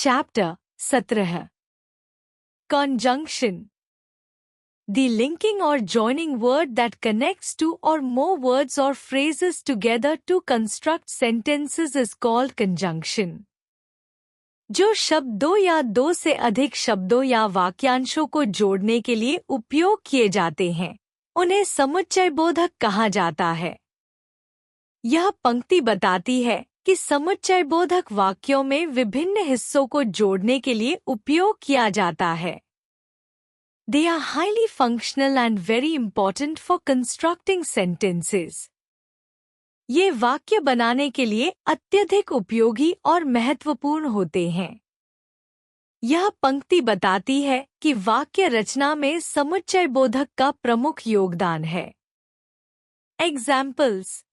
Chapter 17. Conjunction. The linking or joining word that connects two or more words or phrases together to construct sentences is called conjunction. जो शब्द दो या दो से अधिक शब्दों या वाक्यांशों को जोड़ने के लिए उपयोग किए जाते हैं, उन्हें समुच्चयबोधक कहा जाता है। यह पंक्ति बताती है कि समुच्चयबोधक वाक्यों में विभिन्न हिस्सों को जोड़ने के लिए उपयोग किया जाता है। They are highly functional and very important for constructing sentences. ये वाक्य बनाने के लिए अत्यधिक उपयोगी और महत्वपूर्ण होते हैं। यह पंक्ति बताती है कि वाक्य रचना में समुच्चयबोधक का प्रमुख योगदान है। Examples.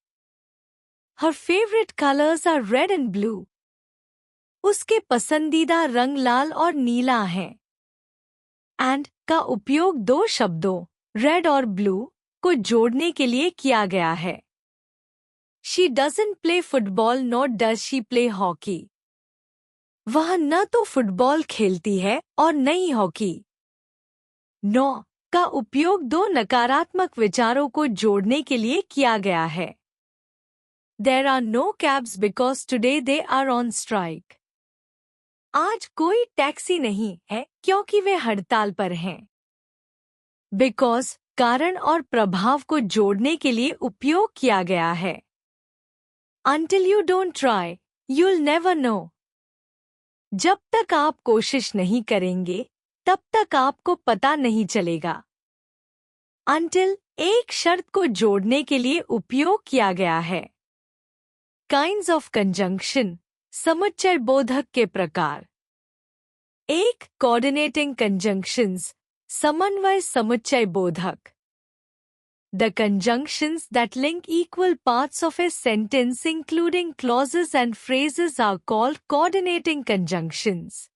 Her favorite colors are red and blue. उसके पसंदीदा रंग लाल और नीला हैं। And का उपयोग दो शब्दों red और blue को जोड़ने के लिए किया गया है। She doesn't play football nor does she play hockey. वह न तो फुटबॉल खेलती है और न ही हॉकी। No का उपयोग दो नकारात्मक विचारों को जोड़ने के लिए किया गया है। There are no cabs because today they are on strike. आज कोई टैक्सी नहीं है क्योंकि वे हड़ताल पर हैं। Because कारण और प्रभाव को जोड़ने के लिए उपयोग किया गया है। Until you don't try, you'll never know. जब तक आप कोशिश नहीं करेंगे, तब तक आपको पता नहीं चलेगा। Until एक शर्त को जोड़ने के लिए उपयोग किया गया है। Kinds of conjunction, समुच्चयबोधक के प्रकार। 1. Coordinating conjunctions, समन्वय समुच्चयबोधक। The conjunctions that link equal parts of a sentence including clauses and phrases are called coordinating conjunctions.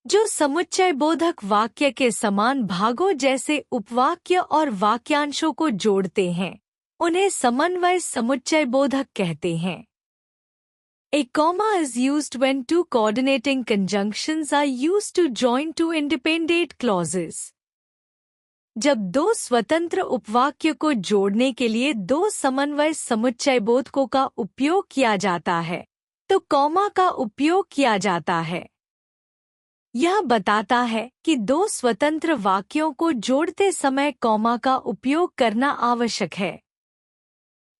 जो समुच्चयबोधक वाक्य के समान भागों जैसे उपवाक्य और वाक्यांशों को जोड़ते हैं, उन्हें समन्वय समुच्चयबोधक कहते हैं। A comma is used when two coordinating conjunctions are used to join two independent clauses. जब दो स्वतंत्र उपवाक्य को जोड़ने के लिए दो समन्वय समुच्चयबोधकों का उपयोग किया जाता है, तो कॉमा का उपयोग किया जाता है। यह बताता है कि दो स्वतंत्र वाक्यों को जोड़ते समय कॉमा का उपयोग करना आवश्यक है।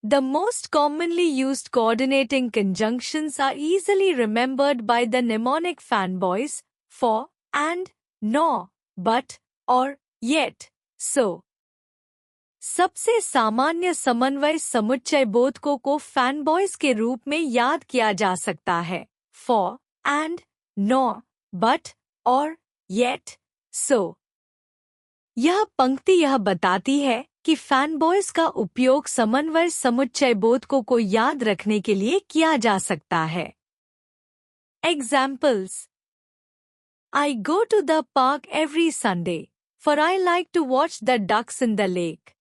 The most commonly used coordinating conjunctions are easily remembered by the mnemonic fanboys: for, and, nor, but, or, yet, so. सबसे सामान्य समन्वय समुच्चयबोधकों को फैनबॉयज के रूप में याद किया जा सकता है: for, and, nor, but, or, yet, so. यह पंक्ति यह बताती है कि फैनबॉयज का उपयोग समन्वय समुच्चयबोधकों को याद रखने के लिए किया जा सकता है। Examples. I go to the park every Sunday, for I like to watch the ducks in the lake.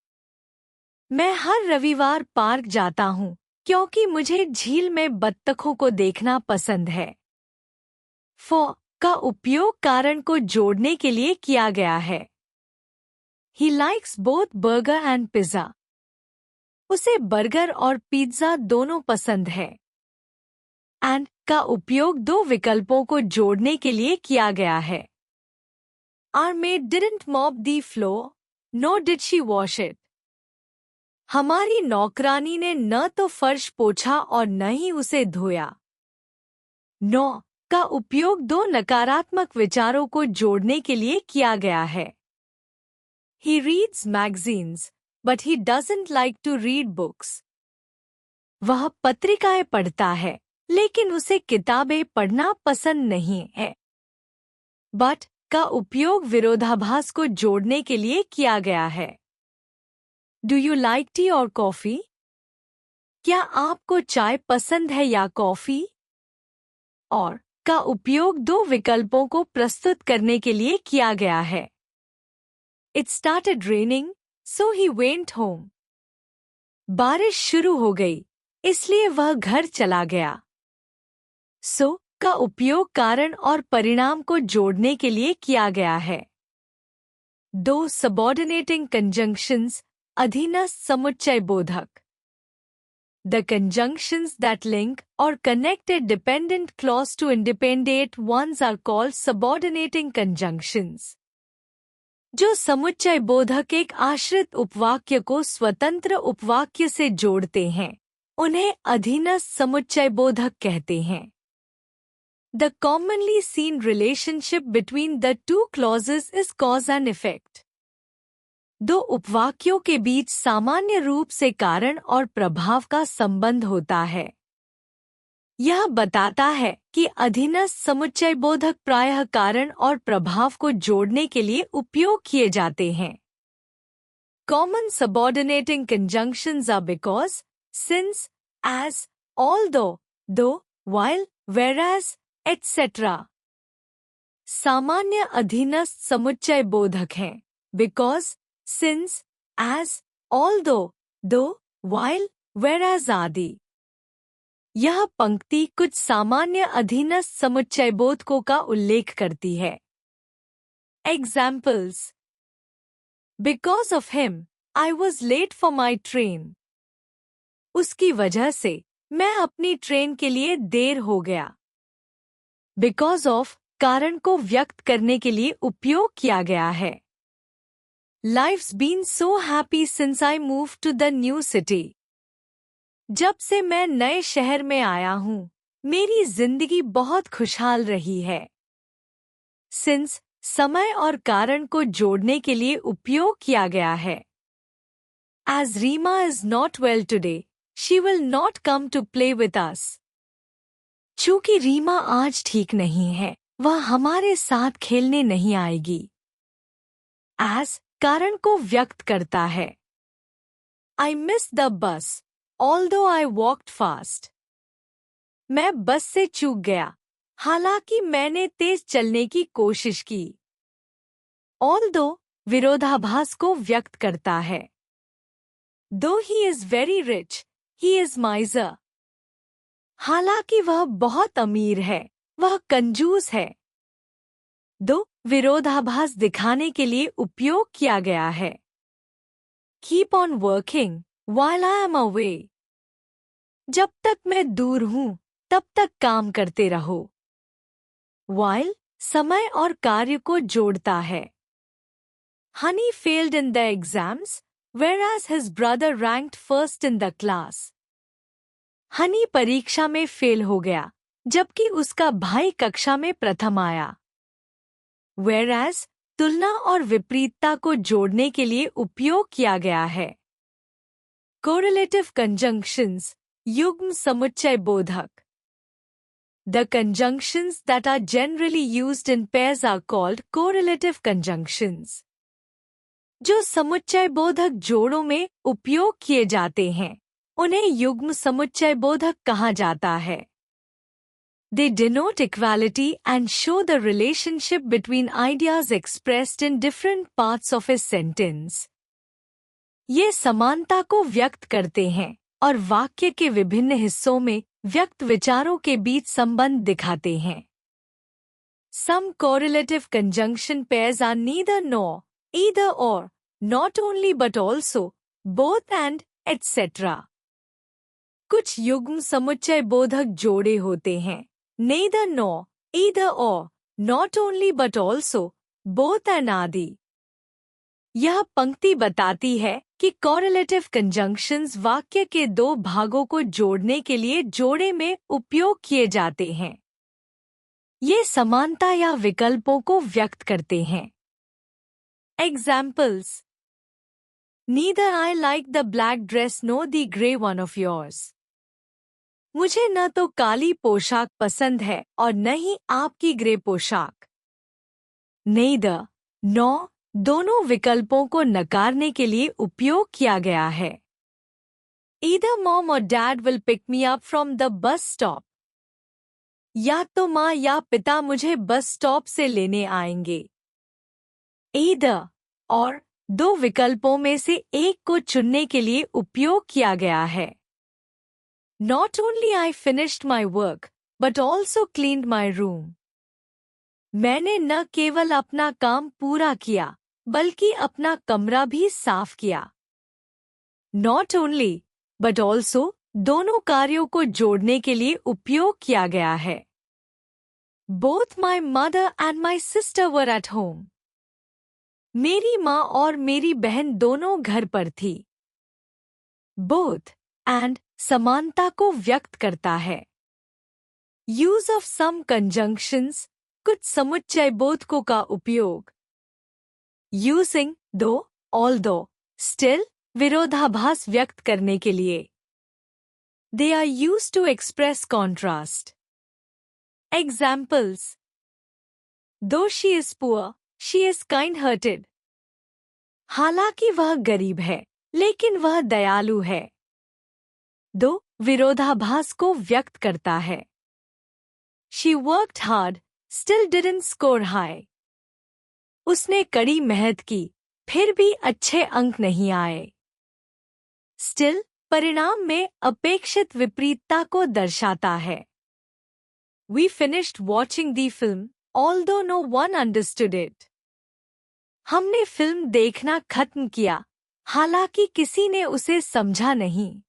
मैं हर रविवार पार्क जाता हूँ क्योंकि मुझे झील में बत्तखों को देखना पसंद है। For का उपयोग कारण को जोड़ने के लिए किया गया है। He likes both burger and pizza. उसे बर्गर और पिज्जा दोनों पसंद है। And का उपयोग दो विकल्पों को जोड़ने के लिए किया गया है। Our maid didn't mop the floor, nor did she wash it. हमारी नौकरानी ने न तो फर्श पोंछा और न ही उसे धोया। No का उपयोग दो नकारात्मक विचारों को जोड़ने के लिए किया गया है। He reads magazines, but he doesn't like to read books. वह पत्रिकाएं पढ़ता है, लेकिन उसे किताबें पढ़ना पसंद नहीं है। But का उपयोग विरोधाभास को जोड़ने के लिए किया गया है। Do you like tea or coffee? क्या आपको चाय पसंद है या कॉफी? और का उपयोग दो विकल्पों को प्रस्तुत करने के लिए किया गया है। It started raining, so he went home. बारिश शुरू हो गई, इसलिए वह घर चला गया। So का उपयोग कारण और परिणाम को जोड़ने के लिए किया गया है। 2 सबऑर्डिनेटिंग कंजंक्शंस अधीनस्थ समुच्चय बोधक। The conjunctions that link or connect a dependent clause to independent ones are called subordinating conjunctions. जो समुच्चय बोधक एक आश्रित उपवाक्य को स्वतंत्र उपवाक्य से जोड़ते हैं, उन्हें अधीनस्थ समुच्चय बोधक कहते हैं। The commonly seen relationship between the two clauses is cause and effect. 2 उपवाक्यों के बीच सामान्य रूप से कारण और प्रभाव का संबंध होता है। यह बताता है कि अधीनस्थ समुच्चय बोधक प्रायः कारण और प्रभाव को जोड़ने के लिए उपयोग किए जाते हैं। Common subordinating conjunctions are because, since, as, although, though, while, whereas, etc. सामान्य अधीनस्थ समुच्चय बोधक हैं because, since, as, although, though, while, whereas आदि। यह पंक्ति कुछ सामान्य अधीनस्थ समुच्चय बोधकों का उल्लेख करती है। Examples: Because of him, I was late for my train. उसकी वजह से मैं अपनी ट्रेन के लिए देर हो गया। Because of कारण को व्यक्त करने के लिए उपयोग किया गया है। Life's been so happy since I moved to the new city. जब से मैं नए शहर में आया हूँ, मेरी जिंदगी बहुत खुशहाल रही है। Since समय और कारण को जोड़ने के लिए उपयोग किया गया है। As Reema is not well today, she will not come to play with us. चूंकि रीमा आज ठीक नहीं है, वह हमारे साथ खेलने नहीं आएगी। As कारण को व्यक्त करता है। I missed the bus, although I walked fast. मैं बस से चूक गया, हालांकि मैंने तेज चलने की कोशिश की। Although विरोधाभास को व्यक्त करता है। Though he is very rich, he is miser. हालांकि वह बहुत अमीर है, वह कंजूस है। दो विरोधाभास दिखाने के लिए उपयोग किया गया है। Keep on working while I am away. जब तक मैं दूर हूँ, तब तक काम करते रहो। While समय और कार्य को जोड़ता है। Honey failed in the exams, whereas his brother ranked first in the class. Honey परीक्षा में फेल हो गया, जबकि उसका भाई कक्षा में प्रथम आया। Whereas तुलना और विपरीतता को जोड़ने के लिए उपयोग किया गया है। Correlative conjunctions, युग्म समुच्चय बोधक। The conjunctions that are generally used in pairs are called correlative conjunctions. जो समुच्चय बोधक जोड़ों में उपयोग किए जाते हैं, उन्हें युग्म समुच्चय बोधक कहा जाता है। They denote equality and show the relationship between ideas expressed in different parts of a sentence. ये समानता को व्यक्त करते हैं और वाक्य के विभिन्न हिस्सों में व्यक्त विचारों के बीच संबंध दिखाते हैं। Some correlative conjunction pairs are neither nor, either or, not only but also, both and, etc. कुछ युग्म समुच्चय बोधक जोड़े होते हैं, neither nor, either or, not only but also, both and आदि। यह पंक्ति बताती है कि correlative conjunctions वाक्य के दो भागों को जोड़ने के लिए जोड़े में उपयोग किए जाते हैं। ये समानता या विकल्पों को व्यक्त करते हैं। Examples: Neither I like the black dress nor the grey one of yours. मुझे न तो काली पोशाक पसंद है और न ही आपकी ग्रे पोशाक। Neither, nor दोनों विकल्पों को नकारने के लिए उपयोग किया गया है। Either mom or dad will pick me up from the bus stop. या तो माँ या पिता मुझे बस स्टॉप से लेने आएंगे। Either और दो विकल्पों में से एक को चुनने के लिए उपयोग किया गया है। Not only I finished my work, but also cleaned my room. मैंने न केवल अपना काम पूरा किया, बल्कि अपना कमरा भी साफ किया. Not only, but also, दोनों कार्यों को जोड़ने के लिए उपयोग किया गया है. Both my mother and my sister were at home. मेरी माँ और मेरी बहन दोनों घर पर थी. Both and समानता को व्यक्त करता है. Use of some conjunctions, कुछ समुच्चय बोधकों का उपयोग. Using, though, although, still, विरोधाभास व्यक्त करने के लिए. They are used to express contrast. Examples. Though she is poor, she is kind-hearted. हालांकि वह गरीब है, लेकिन वह दयालु है. दो विरोधाभास को व्यक्त करता है. She worked hard, still didn't score high. उसने कड़ी मेहनत की, फिर भी अच्छे अंक नहीं आए. Still, परिणाम में अपेक्षित विपरीतता को दर्शाता है. We finished watching the film, although no one understood it. हमने फिल्म देखना खत्म किया, हालांकि किसी ने उसे समझा नहीं.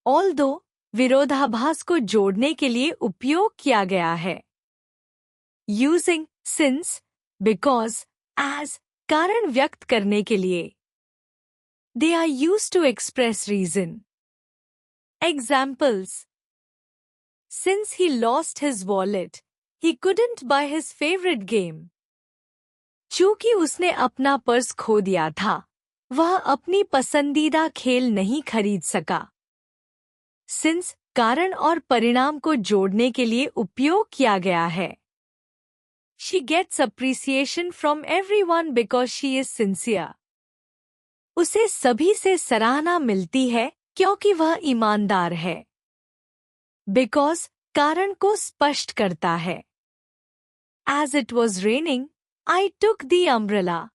Although, विरोधाभास को जोड़ने के लिए उपयोग किया गया है. Using, since, because, as, कारण व्यक्त करने के लिए. They are used to express reason. Examples. Since he lost his wallet, he couldn't buy his favorite game. चूंकि उसने अपना पर्स खो दिया था, वह अपनी पसंदीदा खेल नहीं खरीद सका. Since, कारण और परिणाम को जोड़ने के लिए उपयोग किया गया है. She gets appreciation from everyone because she is sincere. उसे सभी से सराहना मिलती है क्योंकि वह ईमानदार है. Because, कारण को स्पष्ट करता है. As it was raining, I took the umbrella.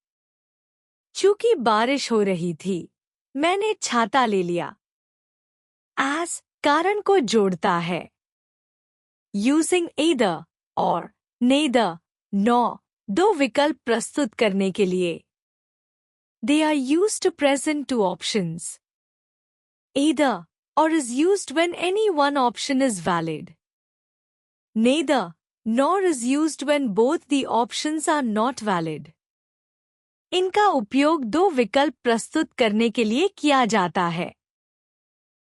चूंकि बारिश हो रही थी, मैंने छाता ले लिया. As, कारण को जोड़ता है. Using either, or, neither, nor, दो विकल्प प्रस्तुत करने के लिए. They are used to present two options. Either, or is used when any one option is valid. Neither, nor is used when both the options are not valid. इनका उपयोग दो विकल्प प्रस्तुत करने के लिए किया जाता है.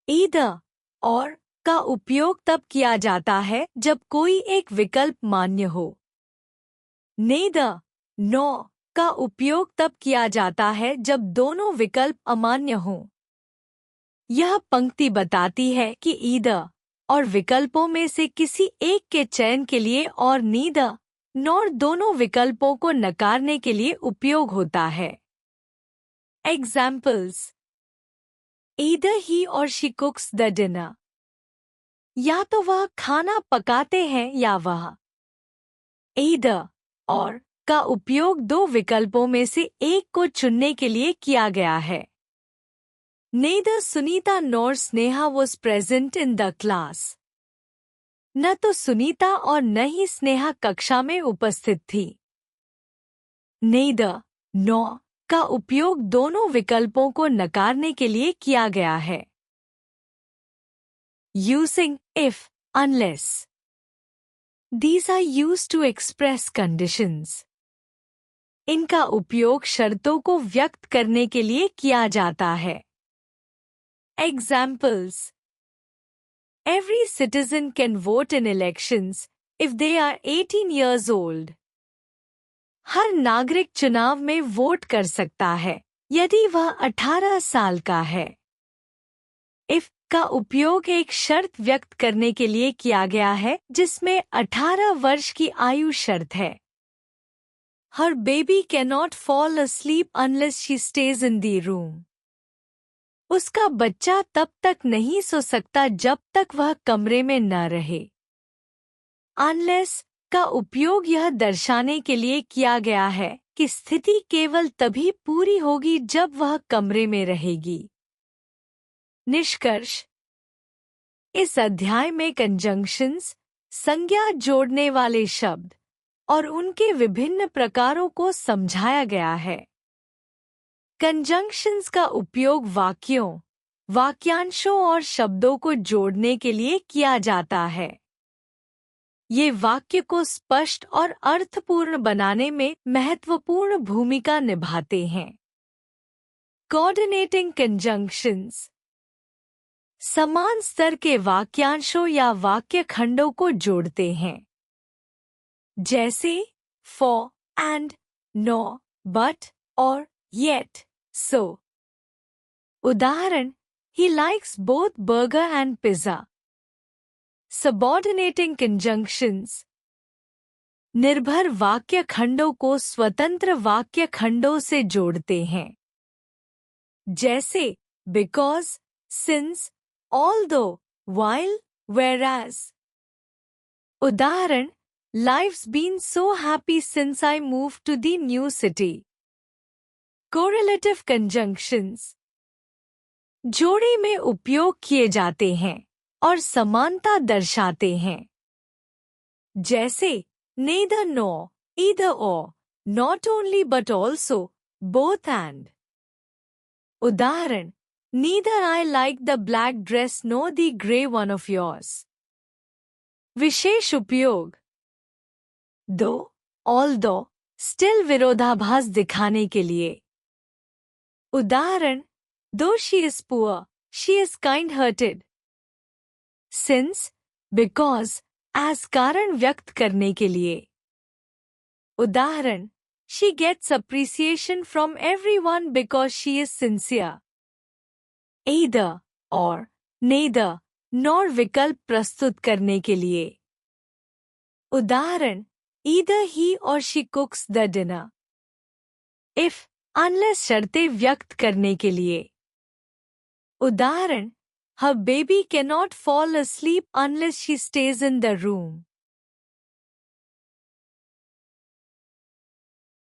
Either, or, का उपयोग तब किया जाता है जब कोई एक विकल्प मान्य हो. Neither, nor, का उपयोग तब किया जाता है जब दोनों विकल्प अमान्य हों. यह पंक्ति बताती है कि either और विकल्पों में से किसी एक के चयन के लिए और neither, nor दोनों विकल्पों को नकारने के लिए उपयोग होता है. Examples. Either he or she cooks the dinner. या तो वह खाना पकाते हैं या वह. Either, और, का उपयोग दो विकल्पों में से एक को चुनने के लिए किया गया है. Neither Sunita nor Sneha was present in the class. न तो सुनीता और न ही स्नेहा कक्षा में उपस्थित थी. Neither, nor, का उपयोग दोनों विकल्पों को नकारने के लिए किया गया है. Using, if, unless. These are used to express conditions. इनका उपयोग शर्तों को व्यक्त करने के लिए किया जाता है. Examples. Every citizen can vote in elections if they are 18 years old. हर नागरिक चुनाव में वोट कर सकता है यदि वह 18 साल का है. If का उपयोग एक शर्त व्यक्त करने के लिए किया गया है जिसमें 18 वर्ष की आयु शर्त है. Her baby cannot fall asleep unless she stays in the room. उसका बच्चा तब तक नहीं सो सकता जब तक वह कमरे में न रहे. Unless का उपयोग यह दर्शाने के लिए किया गया है कि स्थिति केवल तभी पूरी होगी जब वह कमरे में रहेगी. निष्कर्ष. इस अध्याय में कंजंक्शंस, संज्ञा जोड़ने वाले शब्द और उनके विभिन्न प्रकारों को समझाया गया है। कंजंक्शंस का उपयोग वाक्यों, वाक्यांशों और शब्दों को जोड़ने के लिए किया जाता है। ये वाक्य को स्पष्ट और अर्थपूर्ण बनाने में महत्वपूर्ण भूमिका निभाते हैं। कोऑर्डिनेटिंग कंजंक्शंस समान स्तर के वाक्यांशों या वाक्य खंडों को जोड़ते हैं, जैसे फॉर, एंड, नो, बट और येट, सो। उदाहरण, he likes both burger and pizza. Subordinating conjunctions निर्भर वाक्य खंडों को स्वतंत्र वाक्य खंडों से जोड़ते हैं, जैसे because, since, although, while, whereas। उदाहरण, life's been so happy since I moved to the new city। Correlative conjunctions जोड़े में उपयोग किए जाते हैं और समानता दर्शाते हैं, जैसे neither nor, either or, not only but also, both and। उदाहरण, neither I like the black dress nor the grey one of yours। विशेष उपयोग though, although, still विरोधाभास दिखाने के लिए। उदाहरण, though she is poor, she is kind-hearted। Since, because, as कारण व्यक्त करने के लिए। उदाहरण, she gets appreciation from everyone because she is sincere। Either, or, neither, nor विकल्प प्रस्तुत करने के लिए। उदाहरण, either he or she cooks the dinner। If, unless शर्तें व्यक्त करने के लिए। उदाहरण, her baby cannot fall asleep unless she stays in the room।